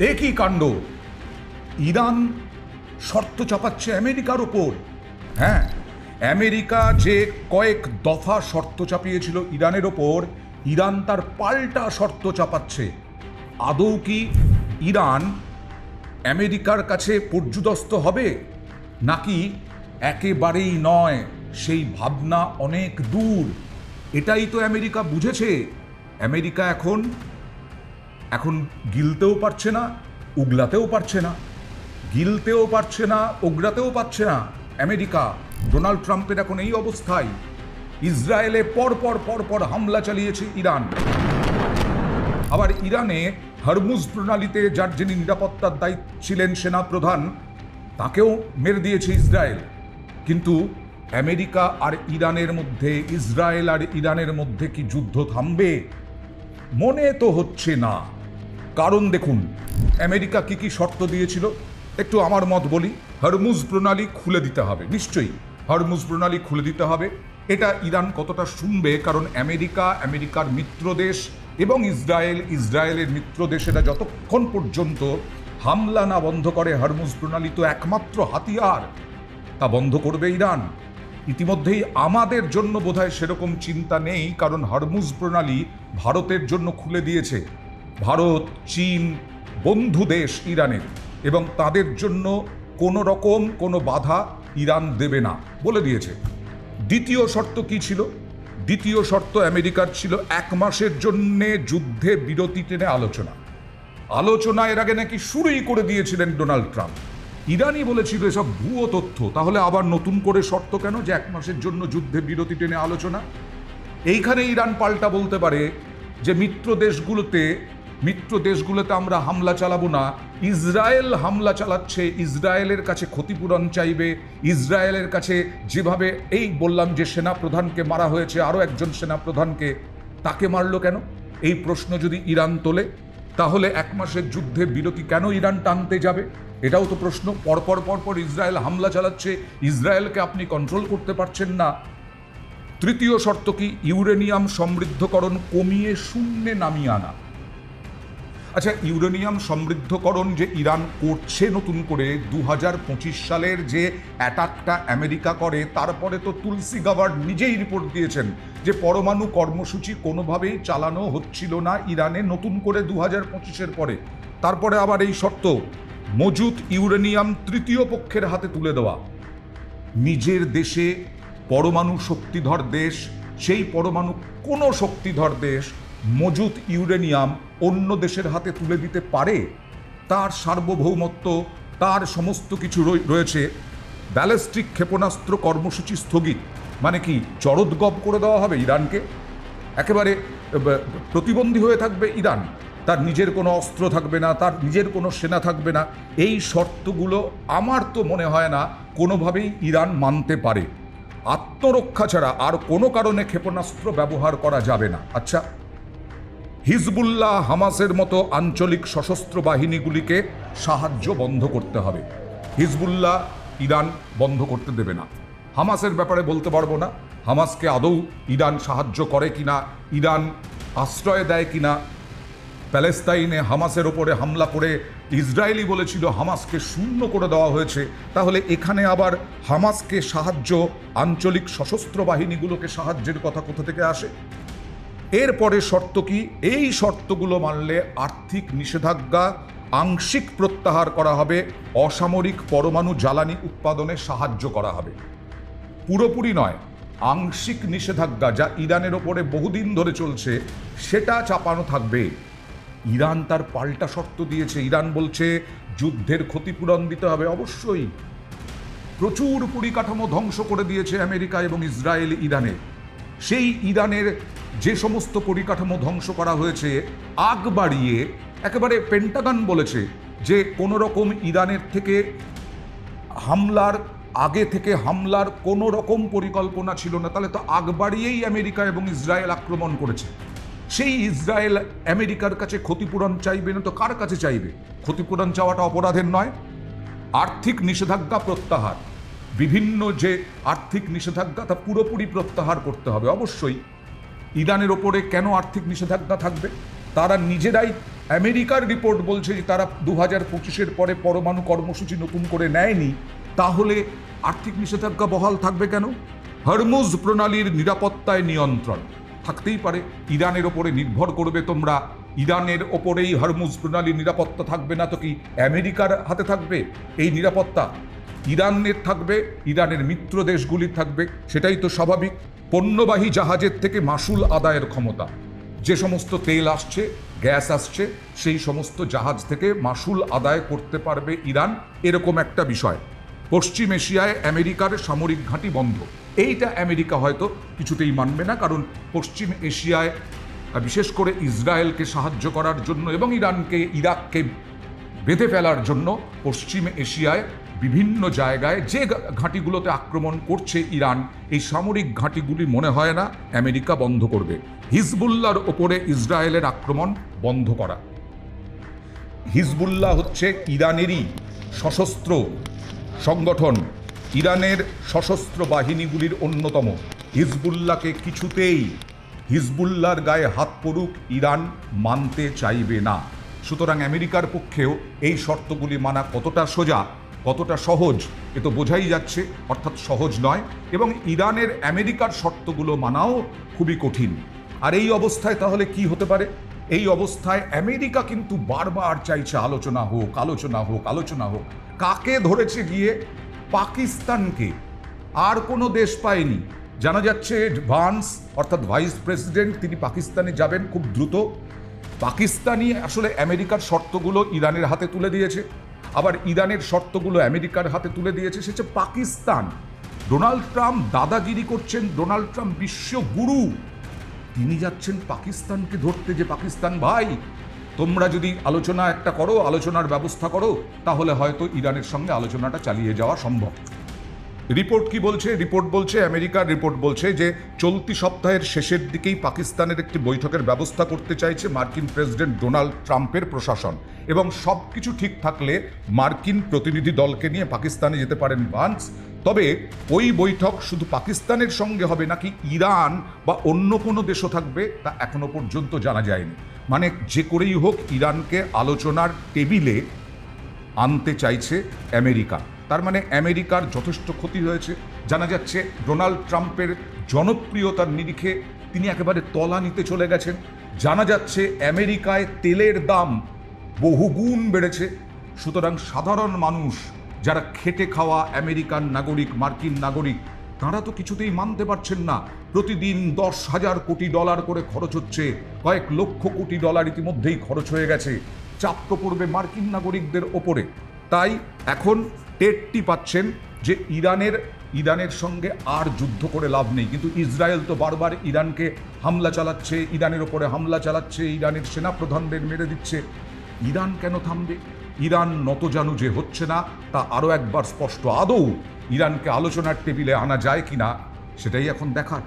একই কাণ্ড। ইরান শর্ত চাপাচ্ছে আমেরিকার ওপর। হ্যাঁ, আমেরিকা যে কয়েক দফা শর্ত চাপিয়েছিল ইরানের ওপর, ইরান তার পাল্টা শর্ত চাপাচ্ছে। আদৌ কি ইরান আমেরিকার কাছে পর্যুদস্ত হবে, নাকি একেবারেই নয়? সেই ভাবনা অনেক দূর। এটাই তো আমেরিকা বুঝেছে। আমেরিকা এখন গিলতেও পারছে না, উগলাতেও পারছে না। গিলতেও পারছে না, উগলাতেও পারছে না। আমেরিকা, ডোনাল্ড ট্রাম্পের এখন এই অবস্থায়। ইসরায়েলে পর হামলা চালিয়েছে ইরান। আবার ইরানে হরমুজ প্রণালীতে যার যিনি নিরাপত্তার দায়িত্ব ছিলেন সেনাপ্রধান, তাকেও মেরে দিয়েছে ইসরায়েল। কিন্তু আমেরিকা আর ইরানের মধ্যে, ইসরায়েল আর ইরানের মধ্যে কি যুদ্ধ থামবে? মনে তো হচ্ছে না। কারণ দেখুন, আমেরিকা কি কি শর্ত দিয়েছিল একটু আমার মত বলি। হরমুজ প্রণালী খুলে দিতে হবে, নিশ্চয়ই হরমুজ প্রণালী খুলে দিতে হবে। এটা ইরান কতটা শুনবে, কারণ আমেরিকা, আমেরিকার মিত্র দেশ, এবং ইসরায়েলের মিত্র দেশেরা যতক্ষণ পর্যন্ত হামলা না বন্ধ করে, হরমুজ প্রণালী তো একমাত্র হাতিয়ার, তা বন্ধ করবে ইরান। ইতিমধ্যেই আমাদের জন্য বোধহয় সেরকম চিন্তা নেই, কারণ হরমুজ প্রণালী ভারতের জন্য খুলে দিয়েছে। ভারত, চীন বন্ধু দেশ ইরানের, এবং তাদের জন্য কোনো রকম কোনো বাধা ইরান দেবে না বলে দিয়েছে। দ্বিতীয় শর্ত কি ছিল? দ্বিতীয় শর্ত আমেরিকার ছিল 1 মাসের জন্যে যুদ্ধে বিরতি টেনে আলোচনা এর আগে নাকি শুরুই করে দিয়েছিলেন ডোনাল্ড ট্রাম্প। ইরানই বলেছিল এসব ভুয়ো তথ্য। তাহলে আবার নতুন করে শর্ত কেন যে 1 মাসের জন্য যুদ্ধে বিরতি টেনে আলোচনা? এইখানে ইরান পাল্টা বলতে পারে যে মিত্র দেশগুলোতে আমরা হামলা চালাবো না। ইসরায়েল হামলা চালাচ্ছে, ইসরায়েলের কাছে ক্ষতিপূরণ চাইবে। ইসরায়েলের কাছে যেভাবে এই বললাম যে সেনাপ্রধানকে মারা হয়েছে, আরও একজন সেনাপ্রধানকে, তাকে মারলো কেন? এই প্রশ্ন যদি ইরান তোলে, তাহলে 1 মাসের যুদ্ধে বিরতি কেন ইরান টানতে যাবে? এটাও তো প্রশ্ন। পরপর ইসরায়েল হামলা চালাচ্ছে, ইসরায়েলকে আপনি কন্ট্রোল করতে পারছেন না। তৃতীয় শর্ত কি? ইউরেনিয়াম সমৃদ্ধকরণ কমিয়ে শূন্যে নামিয়ে আনা। আচ্ছা, ইউরেনিয়াম সমৃদ্ধকরণ যে ইরান করছে নতুন করে, 2025 সালের যে অ্যাটাকটা আমেরিকা করে, তারপরে তো তুলসি গাবার্ড নিজেই রিপোর্ট দিয়েছেন যে পরমাণু কর্মসূচি কোনোভাবেই চালানো হচ্ছিল না ইরানে নতুন করে 2025-এর পরে। তারপরে আবার এই শর্ত, মজুত ইউরেনিয়াম তৃতীয় পক্ষের হাতে তুলে দেওয়া। নিজের দেশে পরমাণু শক্তিধর দেশ, সেই পরমাণু কোনো শক্তিধর দেশ মজুত ইউরেনিয়াম অন্য দেশের হাতে তুলে দিতে পারে? তার সার্বভৌমত্ব, তার সমস্ত কিছু রয়েছে। ব্যালিস্টিক ক্ষেপণাস্ত্র কর্মসূচি স্থগিত মানে কি? চরদগপ করে দেওয়া হবে ইরানকে? একেবারে প্রতিবন্ধী হয়ে থাকবে ইরান? তার নিজের কোনো অস্ত্র থাকবে না, তার নিজের কোনো সেনা থাকবে না। এই শর্তগুলো আমার তো মনে হয় না কোনোভাবেই ইরান মানতে পারে। আত্মরক্ষা ছাড়া আর কোনো কারণে ক্ষেপণাস্ত্র ব্যবহার করা যাবে না। আচ্ছা, হিজবুল্লাহ, হামাসের মতো আঞ্চলিক সশস্ত্র বাহিনীগুলিকে সাহায্য বন্ধ করতে হবে। হিজবুল্লাহ ইরান বন্ধ করতে দেবে না। হামাসের ব্যাপারে বলতে পারবো না, হামাসকে আদৌ ইরান সাহায্য করে কিনা, ইরান আশ্রয় দেয় কিনা। প্যালেস্তাইনে হামাসের ওপরে হামলা করে ইসরায়েলি বলেছিল হামাসকে শূন্য করে দেওয়া হয়েছে। তাহলে এখানে আবার হামাসকে সাহায্য, আঞ্চলিক সশস্ত্র বাহিনীগুলোকে সাহায্যের কথা কোথা থেকে আসে? এরপরে শর্ত কি? এই শর্তগুলো মানলে আর্থিক নিষেধাজ্ঞা আংশিক প্রত্যাহার করা হবে, অসামরিক পরমাণু জ্বালানি উৎপাদনে সাহায্য করা হবে। পুরোপুরি নয়, আংশিক নিষেধাজ্ঞা যা ইরানের ওপরে বহুদিন ধরে চলছে, সেটা চাপানো থাকবে। ইরান তার পাল্টা শর্ত দিয়েছে। ইরান বলছে যুদ্ধের ক্ষতিপূরণ দিতে হবে। অবশ্যই প্রচুর পরিকাঠামো ধ্বংস করে দিয়েছে আমেরিকা এবং ইসরায়েল ইরানে। সেই ইরানের যে সমস্ত পরিকাঠামো ধ্বংস করা হয়েছে, আগ বাড়িয়ে একেবারে পেন্টাগন বলেছে যে কোনো রকম ইরানের থেকে আগে থেকে হামলার কোনো রকম পরিকল্পনা ছিল না। তাহলে তো আগ বাড়িয়েই আমেরিকা এবং ইসরায়েল আক্রমণ করেছে। সেই ইসরায়েল আমেরিকার কাছে ক্ষতিপূরণ চাইবে না তো কার কাছে চাইবে? ক্ষতিপূরণ চাওয়াটা অপরাধের নয়। আর্থিক নিষেধাজ্ঞা প্রত্যাহার, বিভিন্ন যে আর্থিক নিষেধাজ্ঞা তা পুরোপুরি প্রত্যাহার করতে হবে। অবশ্যই ইরানের ওপরে কেন আর্থিক নিষেধাজ্ঞা থাকবে? তারা নিজেরাই আমেরিকার রিপোর্ট বলছে যে তারা 2025-এর পরে পরমাণু কর্মসূচি নতুন করে নেয়নি, তাহলে আর্থিক নিষেধাজ্ঞা বহাল থাকবে কেন? হরমুজ প্রণালীর নিরাপত্তায় নিয়ন্ত্রণ থাকতেই পারে, ইরানের ওপরে নির্ভর করবে তোমরা, ইরানের ওপরেই হরমুজ প্রণালীর নিরাপত্তা থাকবে না তো কি আমেরিকার হাতে থাকবে এই নিরাপত্তা? ইরানের থাকবে, ইরানের মিত্র দেশগুলির থাকবে, সেটাই তো স্বাভাবিক। পণ্যবাহী জাহাজের থেকে মাশুল আদায়ের ক্ষমতা, যে সমস্ত তেল আসছে, গ্যাস আসছে, সেই সমস্ত জাহাজ থেকে মাশুল আদায় করতে পারবে ইরান, এরকম একটা বিষয়। পশ্চিম এশিয়ায় আমেরিকার সামরিক ঘাঁটি বন্ধ, এইটা আমেরিকা হয়তো কিছুতেই মানবে না, কারণ পশ্চিম এশিয়ায় বিশেষ করে ইসরায়েলকে সাহায্য করার জন্য এবং ইরাককে বেঁধে ফেলার জন্য পশ্চিম এশিয়ায় বিভিন্ন জায়গায় যে ঘাঁটিগুলোতে আক্রমণ করছে ইরান, এই সামরিক ঘাঁটিগুলি মনে হয় না আমেরিকা বন্ধ করবে। হিজবুল্লাহর ওপরে ইসরায়েলের আক্রমণ বন্ধ করা। হিজবুল্লাহ হচ্ছে ইরানেরই সশস্ত্র সংগঠন, ইরানের সশস্ত্র বাহিনীগুলির অন্যতম। হিজবুল্লাহকে কিছুতেই, হিজবুল্লাহর গায়ে হাত পড়ুক ইরান মানতে চাইবে না। সুতরাং আমেরিকার পক্ষেও এই শর্তগুলি মানা কতটা সোজা, কতটা সহজ, এ তো বোঝাই যাচ্ছে, অর্থাৎ সহজ নয়, এবং ইরানের আমেরিকার শর্তগুলো মানাও খুবই কঠিন। আর এই অবস্থায় তাহলে কি হতে পারে? এই অবস্থায় আমেরিকা কিন্তু বারবার চাইছে আলোচনা হোক, আলোচনা হোক, আলোচনা হোক। কাকে ধরেছে গিয়ে? পাকিস্তানকে। আর কোনো দেশ পায়নি। জানা যাচ্ছে ভান্স অর্থাৎ ভাইস প্রেসিডেন্ট, তিনি পাকিস্তানে যাবেন খুব দ্রুত। পাকিস্তানি আসলে আমেরিকার শর্তগুলো ইরানের হাতে তুলে দিয়েছে, আবার ইরানের শর্তগুলো আমেরিকার হাতে তুলে দিয়েছে। সে হচ্ছে পাকিস্তান। ডোনাল্ড ট্রাম্প দাদাগিরি করছেন, ডোনাল্ড ট্রাম্প বিশ্বগুরু, তিনি যাচ্ছেন পাকিস্তানকে ধরতে, যে পাকিস্তান ভাই তোমরা যদি আলোচনা একটা করো, আলোচনার ব্যবস্থা করো, তাহলে হয়তো ইরানের সঙ্গে আলোচনাটা চালিয়ে যাওয়া সম্ভব। রিপোর্ট কি বলছে? রিপোর্ট বলছে, আমেরিকার রিপোর্ট বলছে যে চলতি সপ্তাহের শেষের দিকেই পাকিস্তানের একটি বৈঠকের ব্যবস্থা করতে চাইছে মার্কিন প্রেসিডেন্ট ডোনাল্ড ট্রাম্পের প্রশাসন, এবং সব কিছু ঠিক থাকলে মার্কিন প্রতিনিধি দলকে নিয়ে পাকিস্তানে যেতে পারেন ভান্স। তবে ওই বৈঠক শুধু পাকিস্তানের সঙ্গে হবে নাকি ইরান বা অন্য কোনো দেশও থাকবে তা এখনো পর্যন্ত জানা যায়নি। মানে যে করেই হোক ইরানকে আলোচনার টেবিলে আনতে চাইছে আমেরিকা। তার মানে আমেরিকার যথেষ্ট ক্ষতি হয়েছে। জানা যাচ্ছে ডোনাল্ড ট্রাম্পের জনপ্রিয়তার নিরিখে তিনি একেবারে তলানিতে চলে গেছেন। জানা যাচ্ছে আমেরিকায় তেলের দাম বহুগুণ বেড়েছে। সুতরাং সাধারণ মানুষ যারা খেটে খাওয়া আমেরিকান নাগরিক, মার্কিন নাগরিক, তাঁরা তো কিছুতেই মানতে পারছেন না। প্রতিদিন 10,000 কোটি ডলার করে খরচ হচ্ছে, কয়েক লক্ষ কোটি ডলার ইতিমধ্যেই খরচ হয়ে গেছে। চাপ তো পড়বে মার্কিন নাগরিকদের ওপরে। তাই এখন টেরটি পাচ্ছেন যে ইরানের সঙ্গে আর যুদ্ধ করে লাভ নেই। কিন্তু ইসরায়েল তো বারবার ইরানকে হামলা চালাচ্ছে, ইরানের ওপরে হামলা চালাচ্ছে, ইরানের সেনাপ্রধানদের মেরে দিচ্ছে। ইরান কেন থামবে? ইরান নতজানু যে হচ্ছে না তা আরও একবার স্পষ্ট। আদৌ ইরানকে আলোচনার টেবিলে আনা যায় কিনা সেটাই এখন দেখার।